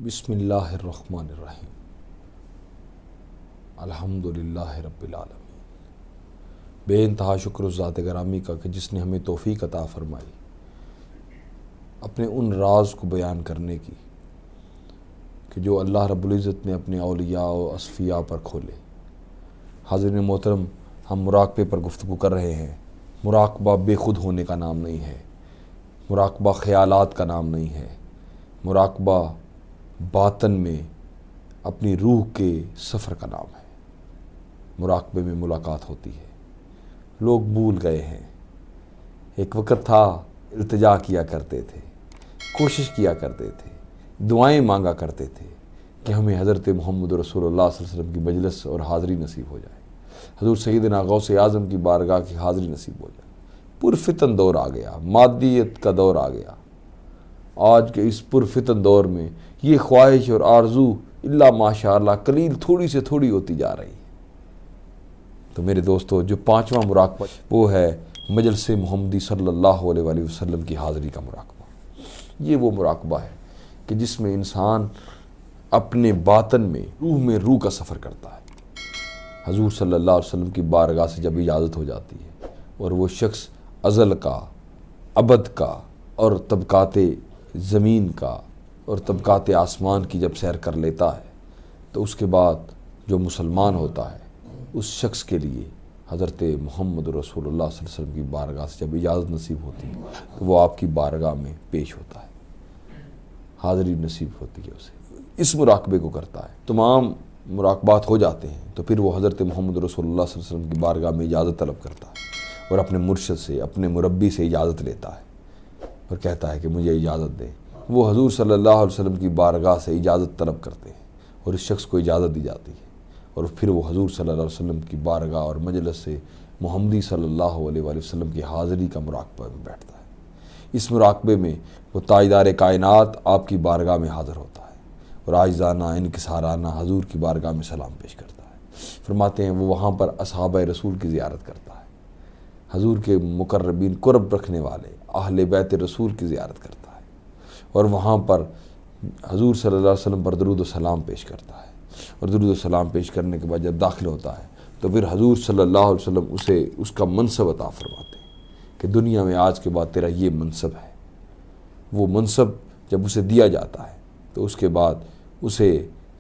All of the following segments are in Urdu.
بسم اللہ الرحمن الرحیم الحمدللہ رب العالمین۔ بے انتہا شکر اس ذات گرامی کا کہ جس نے ہمیں توفیق عطا فرمائی اپنے ان راز کو بیان کرنے کی کہ جو اللہ رب العزت نے اپنے اولیاء و اصفیاء پر کھولے۔ حاضرین محترم، ہم مراقبے پر گفتگو کر رہے ہیں۔ مراقبہ بے خود ہونے کا نام نہیں ہے، مراقبہ خیالات کا نام نہیں ہے، مراقبہ باطن میں اپنی روح کے سفر کا نام ہے۔ مراقبے میں ملاقات ہوتی ہے۔ لوگ بھول گئے ہیں۔ ایک وقت تھا التجا کیا کرتے تھے، کوشش کیا کرتے تھے، دعائیں مانگا کرتے تھے کہ ہمیں حضرت محمد رسول اللہ صلی اللہ علیہ وسلم کی مجلس اور حاضری نصیب ہو جائے، حضور سیدنا غوث اعظم کی بارگاہ کی حاضری نصیب ہو جائے۔ پرفتن دور آ گیا، مادیت کا دور آ گیا۔ آج کے اس پرفتن دور میں یہ خواہش اور آرزو اللہ ماشاء اللہ قلیل تھوڑی سے تھوڑی ہوتی جا رہی ہے۔ تو میرے دوستو، جو پانچواں مراقبہ وہ ہے مجلس محمدی صلی اللہ علیہ وآلہ وسلم کی حاضری کا مراقبہ۔ یہ وہ مراقبہ ہے کہ جس میں انسان اپنے باطن میں روح کا سفر کرتا ہے۔ حضور صلی اللہ علیہ وسلم کی بارگاہ سے جب اجازت ہو جاتی ہے اور وہ شخص ازل کا، ابد کا اور طبقات زمین کا اور طبقات آسمان کی جب سیر کر لیتا ہے تو اس کے بعد جو مسلمان ہوتا ہے اس شخص کے لیے حضرت محمد رسول اللہ صلی اللہ علیہ وسلم کی بارگاہ سے جب اجازت نصیب ہوتی ہے تو وہ آپ کی بارگاہ میں پیش ہوتا ہے، حاضری نصیب ہوتی ہے اسے، اس مراقبے کو کرتا ہے۔ تمام مراقبات ہو جاتے ہیں تو پھر وہ حضرت محمد رسول اللہ صلی اللہ علیہ وسلم کی بارگاہ میں اجازت طلب کرتا ہے اور اپنے مرشد سے، اپنے مربی سے اجازت لیتا ہے اور کہتا ہے کہ مجھے اجازت دے۔ وہ حضور صلی اللہ علیہ وسلم کی بارگاہ سے اجازت طلب کرتے ہیں اور اس شخص کو اجازت دی جاتی ہے اور پھر وہ حضور صلی اللہ علیہ وسلم کی بارگاہ اور مجلس سے محمدی صلی اللہ علیہ وآلہ وسلم کی حاضری کا مراقبہ میں بیٹھتا ہے۔ اس مراقبے میں وہ تاجدار کائنات آپ کی بارگاہ میں حاضر ہوتا ہے اور عاجزانہ انکسارانہ حضور کی بارگاہ میں سلام پیش کرتا ہے۔ فرماتے ہیں وہ وہاں پر اصحابہ رسول کی زیارت کرتا ہے، حضور کے مقربین قرب رکھنے والے اہل بیت رسول کی زیارت کرتا ہے اور وہاں پر حضور صلی اللہ علیہ وسلم پر درود و سلام پیش کرتا ہے اور درود و سلام پیش کرنے کے بعد جب داخل ہوتا ہے تو پھر حضور صلی اللہ علیہ وسلم اسے اس کا منصب عطا فرماتے ہیں کہ دنیا میں آج کے بعد تیرا یہ منصب ہے۔ وہ منصب جب اسے دیا جاتا ہے تو اس کے بعد اسے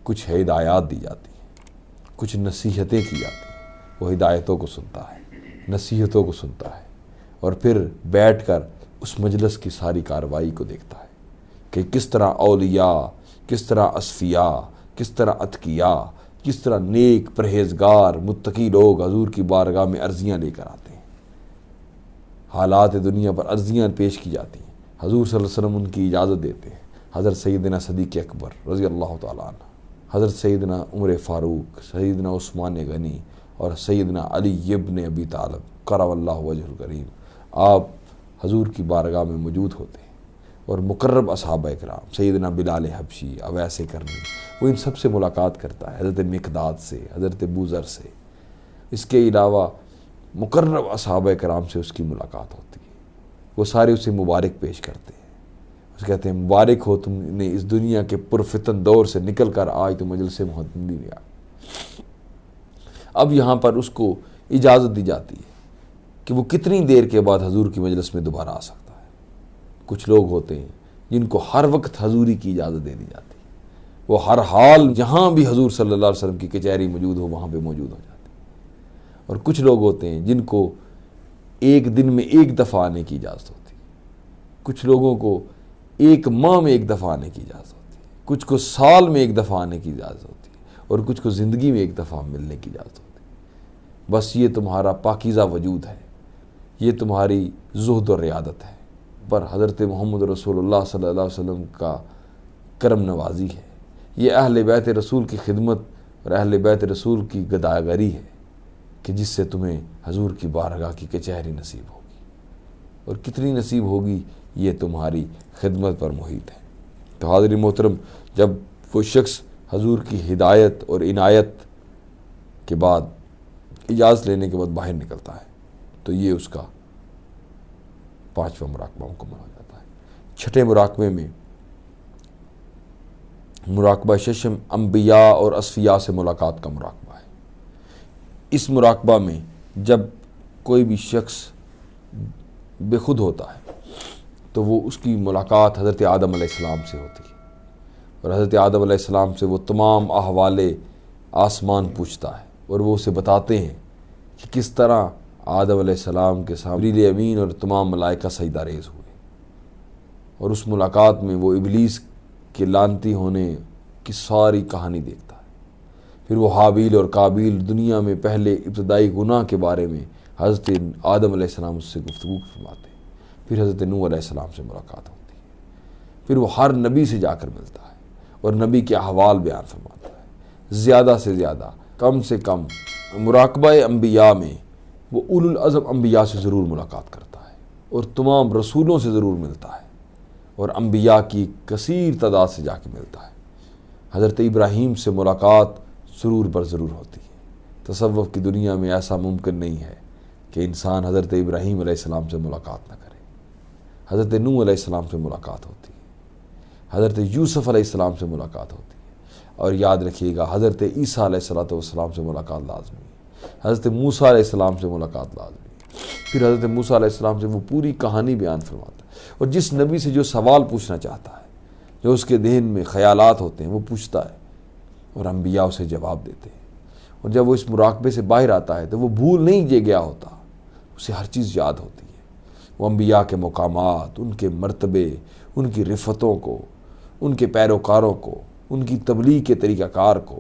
کچھ ہدایات دی جاتی ہیں، کچھ نصیحتیں کی جاتی ہیں۔ وہ ہدایتوں کو سنتا ہے، نصیحتوں کو سنتا ہے اور پھر بیٹھ کر اس مجلس کی ساری کارروائی کو دیکھتا ہے کہ کس طرح اولیاء، کس طرح اصفیاء، کس طرح اتقیاء، کس طرح نیک پرہیزگار متقی لوگ حضور کی بارگاہ میں عرضیاں لے کر آتے ہیں۔ حالات دنیا پر عرضیاں پیش کی جاتی ہیں، حضور صلی اللہ علیہ وسلم ان کی اجازت دیتے ہیں۔ حضرت سیدنا صدیق اکبر رضی اللہ تعالیٰ عنہ، حضرت سیدنا عمر فاروق، سیدنا عثمان غنی اور سیدنا علی ابن ابی طالب کرم اللہ وجہ الکریم آپ حضور کی بارگاہ میں موجود ہوتے ہیں اور مقرب اصحابہ کرام سیدنا بلال حبشی، اویس کرنی، وہ ان سب سے ملاقات کرتا ہے، حضرت مقداد سے، حضرت ابوذر سے۔ اس کے علاوہ مقرب اصحابہ کرام سے اس کی ملاقات ہوتی ہے۔ وہ سارے اسے مبارک پیش کرتے ہیں، اس کہتے ہیں مبارک ہو تم نے اس دنیا کے پرفتن دور سے نکل کر آج تو مجلس محمدی میں آئے۔ اب یہاں پر اس کو اجازت دی جاتی ہے کہ وہ کتنی دیر کے بعد حضور کی مجلس میں دوبارہ آ سکتا ہے۔ کچھ لوگ ہوتے ہیں جن کو ہر وقت حضوری کی اجازت دے دی جاتی ہے، وہ ہر حال جہاں بھی حضور صلی اللہ علیہ وسلم کی کچہری موجود ہو وہاں پہ موجود ہو جاتے ہیں۔ اور کچھ لوگ ہوتے ہیں جن کو ایک دن میں ایک دفعہ آنے کی اجازت ہوتی ہے، کچھ لوگوں کو ایک ماہ میں ایک دفعہ آنے کی اجازت ہوتی ہے، کچھ کو سال میں ایک دفعہ آنے کی اجازت ہوتی ہے اور کچھ کو زندگی میں ایک دفعہ ملنے کی اجازت ہوتی ہے۔ بس یہ تمہارا پاکیزہ وجود ہے، یہ تمہاری زہد و ریادت ہے، پر حضرت محمد رسول اللہ صلی اللہ علیہ وسلم کا کرم نوازی ہے، یہ اہل بیت رسول کی خدمت اور اہل بیت رسول کی گداگری ہے کہ جس سے تمہیں حضور کی بارگاہ کی کچہری نصیب ہوگی، اور کتنی نصیب ہوگی یہ تمہاری خدمت پر محیط ہے۔ تو حاضرین محترم، جب وہ شخص حضور کی ہدایت اور عنایت کے بعد اجازت لینے کے بعد باہر نکلتا ہے تو یہ اس کا پانچواں مراقبہ مکمل ہو جاتا ہے۔ چھٹے مراقبے میں مراقبہ ششم انبیاء اور اصفیاء سے ملاقات کا مراقبہ ہے۔ اس مراقبہ میں جب کوئی بھی شخص بے خود ہوتا ہے تو وہ اس کی ملاقات حضرت آدم علیہ السلام سے ہوتی ہے، اور حضرت آدم علیہ السلام سے وہ تمام احوال آسمان پوچھتا ہے، اور وہ اسے بتاتے ہیں کہ کس طرح آدم علیہ السلام کے سامنے جبریل امین اور تمام ملائکہ سجدہ ریز ہوئے، اور اس ملاقات میں وہ ابلیس کے لعنتی ہونے کی ساری کہانی دیکھتا ہے۔ پھر وہ حابیل اور قابیل دنیا میں پہلے ابتدائی گناہ کے بارے میں حضرت آدم علیہ السلام اس سے گفتگو فرماتے ہیں۔ پھر حضرت نوح علیہ السلام سے ملاقات ہوتی ہے۔ پھر وہ ہر نبی سے جا کر ملتا ہے اور نبی کے احوال بیان فرماتا ہے۔ زیادہ سے زیادہ، کم سے کم مراقبہ انبیاء میں وہ اولو العزم انبیاء سے ضرور ملاقات کرتا ہے، اور تمام رسولوں سے ضرور ملتا ہے، اور انبیاء کی کثیر تعداد سے جا کے ملتا ہے۔ حضرت ابراہیم سے ملاقات ضرور بر ضرور ہوتی ہے۔ تصوف کی دنیا میں ایسا ممکن نہیں ہے کہ انسان حضرت ابراہیم علیہ السلام سے ملاقات نہ کرے۔ حضرت نوح علیہ السلام سے ملاقات ہوتی ہے، حضرت یوسف علیہ السلام سے ملاقات ہوتی ہے، اور یاد رکھیے گا حضرت عیسیٰ علیہ السلام سے ملاقات لازمی ہے، حضرت موسیٰ علیہ السلام سے ملاقات لازمی ہے۔ پھر حضرت موسیٰ علیہ السلام سے وہ پوری کہانی بیان فرماتا ہے، اور جس نبی سے جو سوال پوچھنا چاہتا ہے، جو اس کے ذہن میں خیالات ہوتے ہیں، وہ پوچھتا ہے، اور انبیاء اسے جواب دیتے ہیں۔ اور جب وہ اس مراقبے سے باہر آتا ہے تو وہ بھول نہیں گیا ہوتا، اسے ہر چیز یاد ہوتی ہے۔ وہ انبیاء کے مقامات، ان کے مرتبے، ان کی رفتوں کو، ان کے پیروکاروں کو، ان کی تبلیغ کے طریقہ کار کو،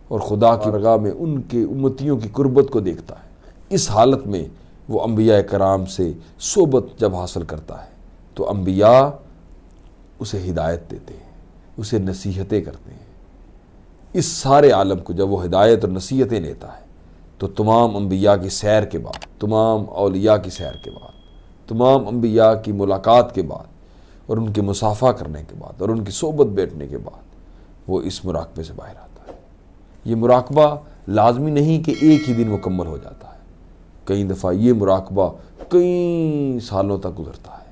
اور خدا کی بارگاہ میں ان کے امتیوں کی قربت کو دیکھتا ہے۔ اس حالت میں وہ انبیاء کرام سے صحبت جب حاصل کرتا ہے تو انبیاء اسے ہدایت دیتے ہیں، اسے نصیحتیں کرتے ہیں۔ اس سارے عالم کو جب وہ ہدایت اور نصیحتیں لیتا ہے تو تمام انبیاء کی سیر کے بعد، تمام اولیاء کی سیر کے بعد، تمام انبیاء کی ملاقات کے بعد، اور ان کے مصافحہ کرنے کے بعد، اور ان کی صحبت بیٹھنے کے بعد، وہ اس مراقبے سے باہر آتا ہے۔ یہ مراقبہ لازمی نہیں کہ ایک ہی دن مکمل ہو جاتا ہے، کئی دفعہ یہ مراقبہ کئی سالوں تک گزرتا ہے،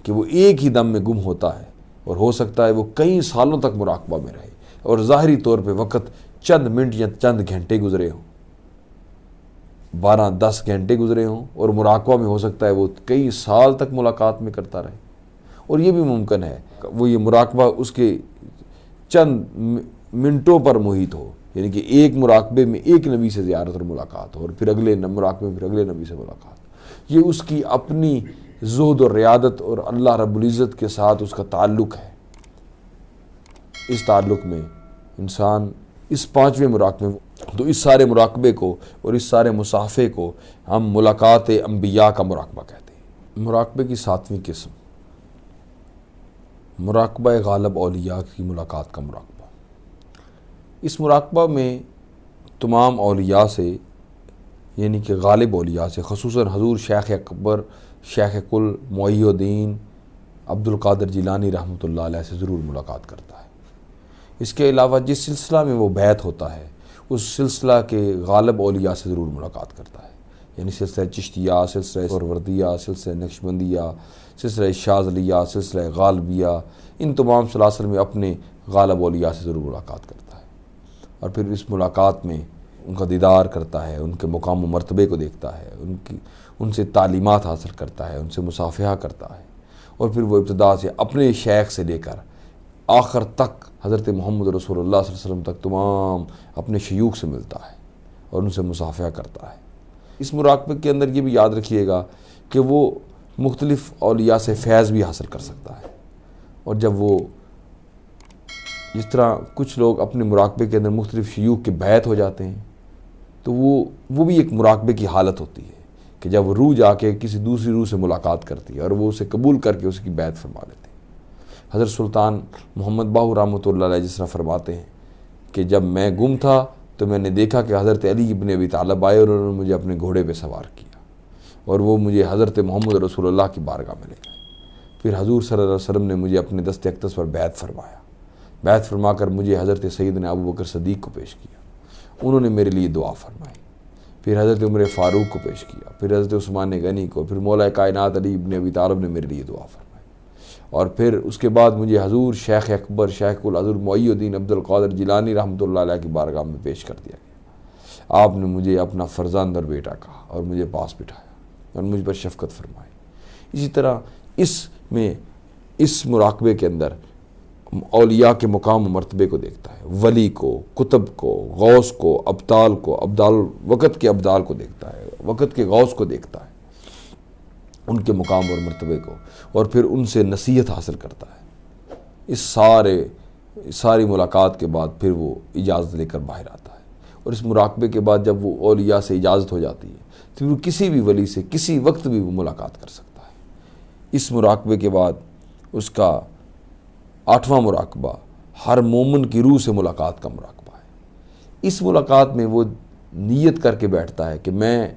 کہ وہ ایک ہی دم میں گم ہوتا ہے، اور ہو سکتا ہے وہ کئی سالوں تک مراقبہ میں رہے، اور ظاہری طور پہ وقت چند منٹ یا چند گھنٹے گزرے ہوں، 12-10 گھنٹے گزرے ہوں، اور مراقبہ میں ہو سکتا ہے وہ کئی سال تک ملاقات میں کرتا رہے۔ اور یہ بھی ممکن ہے وہ یہ مراقبہ اس کے چند منٹوں پر محیط ہو، یعنی کہ ایک مراقبے میں ایک نبی سے زیارت اور ملاقات ہو، اور پھر اگلے مراقبے میں پھر اگلے نبی سے ملاقات۔ یہ اس کی اپنی زہد اور ریادت اور اللہ رب العزت کے ساتھ اس کا تعلق ہے۔ اس تعلق میں انسان اس 5ویں مراقبے میں، تو اس سارے مراقبے کو اور اس سارے مصافحے کو ہم ملاقات انبیاء کا مراقبہ کہتے ہیں۔ مراقبے کی 7ویں قسم، مراقبہ غالب اولیاء کی ملاقات کا مراقبہ۔ اس مراقبہ میں تمام اولیاء سے، یعنی کہ غالب اولیاء سے، خصوصاً حضور شیخ اکبر، شیخ کل، معی الدین عبد القادر جیلانی رحمۃ اللہ علیہ سے ضرور ملاقات کرتا ہے۔ اس کے علاوہ جس سلسلہ میں وہ بیعت ہوتا ہے اس سلسلہ کے غالب اولیاء سے ضرور ملاقات کرتا ہے، یعنی سلسلہ چشتیہ، سلسلہ سہروردیہ، سلسلہ نقشبندیہ، سلسلہ شاذلیہ، سلسلہ غالبیہ، ان تمام سلاسل میں اپنے غالب اولیاء سے ضرور ملاقات کرتا ہے، اور پھر اس ملاقات میں ان کا دیدار کرتا ہے، ان کے مقام و مرتبے کو دیکھتا ہے، ان سے تعلیمات حاصل کرتا ہے، ان سے مصافحہ کرتا ہے، اور پھر وہ ابتدا سے اپنے شیخ سے لے کر آخر تک حضرت محمد رسول اللہ صلی اللہ علیہ وسلم تک تمام اپنے شیوخ سے ملتا ہے اور ان سے مصافحہ کرتا ہے۔ اس مراقبے کے اندر یہ بھی یاد رکھیے گا کہ وہ مختلف اولیاء سے فیض بھی حاصل کر سکتا ہے، اور جب وہ جس طرح کچھ لوگ اپنے مراقبے کے اندر مختلف شیوخ کے بیعت ہو جاتے ہیں، تو وہ بھی ایک مراقبے کی حالت ہوتی ہے کہ جب وہ روح جا کے کسی دوسری روح سے ملاقات کرتی ہے اور وہ اسے قبول کر کے اس کی بیعت فرما لیتے ہیں۔ حضرت سلطان محمد باہو رحمۃ اللہ علیہ جس طرح فرماتے ہیں کہ جب میں گم تھا تو میں نے دیکھا کہ حضرت علی ابن ابی طالب آئے اور انہوں نے مجھے اپنے گھوڑے پہ سوار کیا، اور وہ مجھے حضرت محمد رسول اللہ کی بارگاہ میں لے گئے۔ پھر حضور صلی اللہ علیہ وسلم نے مجھے اپنے دست اقدس پر بیعت فرمایا، بیعت فرما کر مجھے حضرت سیدنا ابو بکر صدیق کو پیش کیا، انہوں نے میرے لیے دعا فرمائی۔ پھر حضرت عمر فاروق کو پیش کیا، پھر حضرت عثمان غنی کو، پھر مولا کائنات علی ابن ابی طالب نے میرے لیے دعا فرمائی، اور پھر اس کے بعد مجھے حضور شیخ اکبر شیخ الحضور معی الدین عبد القادر جیلانی رحمۃ اللہ علیہ کی بارگاہ میں پیش کر دیا گیا۔ آپ نے مجھے اپنا فرزند اور بیٹا کہا اور مجھے پاس بٹھایا اور مجھ پر شفقت فرمائی۔ اسی طرح اس مراقبے کے اندر اولیاء کے مقام و مرتبے کو دیکھتا ہے، ولی کو، کتب کو، غوث کو، ابدال کو، وقت کے ابدال کو دیکھتا ہے، وقت کے غوث کو دیکھتا ہے، ان کے مقام اور مرتبے کو، اور پھر ان سے نصیحت حاصل کرتا ہے۔ اس ساری ملاقات کے بعد پھر وہ اجازت لے کر باہر آتا ہے، اور اس مراقبے کے بعد جب وہ اولیاء سے اجازت ہو جاتی ہے تو وہ کسی بھی ولی سے کسی وقت بھی وہ ملاقات کر سکتا ہے۔ اس مراقبے کے بعد اس کا 8واں مراقبہ ہر مومن کی روح سے ملاقات کا مراقبہ ہے۔ اس ملاقات میں وہ نیت کر کے بیٹھتا ہے کہ میں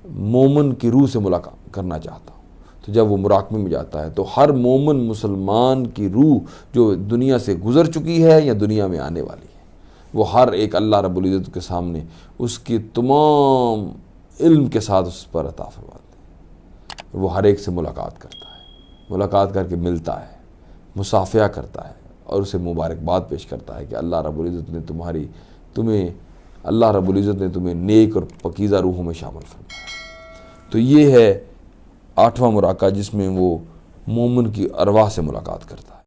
مومن کی روح سے ملاقات کرنا چاہتا ہوں۔ تو جب وہ مراقبے میں جاتا ہے تو ہر مومن مسلمان کی روح جو دنیا سے گزر چکی ہے یا دنیا میں آنے والی ہے، وہ ہر ایک اللہ رب العزت کے سامنے اس کی تمام علم کے ساتھ اس پر عطا فرماتے ہیں۔ وہ ہر ایک سے ملاقات کرتا ہے، ملاقات کر کے ملتا ہے، مصافحہ کرتا ہے اور اسے مبارکباد پیش کرتا ہے کہ اللہ رب العزت نے تمہیں نیک اور پکیزہ روحوں میں شامل فرمایا۔ تو یہ ہے 8واں مراقبہ جس میں وہ مومن کی ارواح سے ملاقات کرتا ہے۔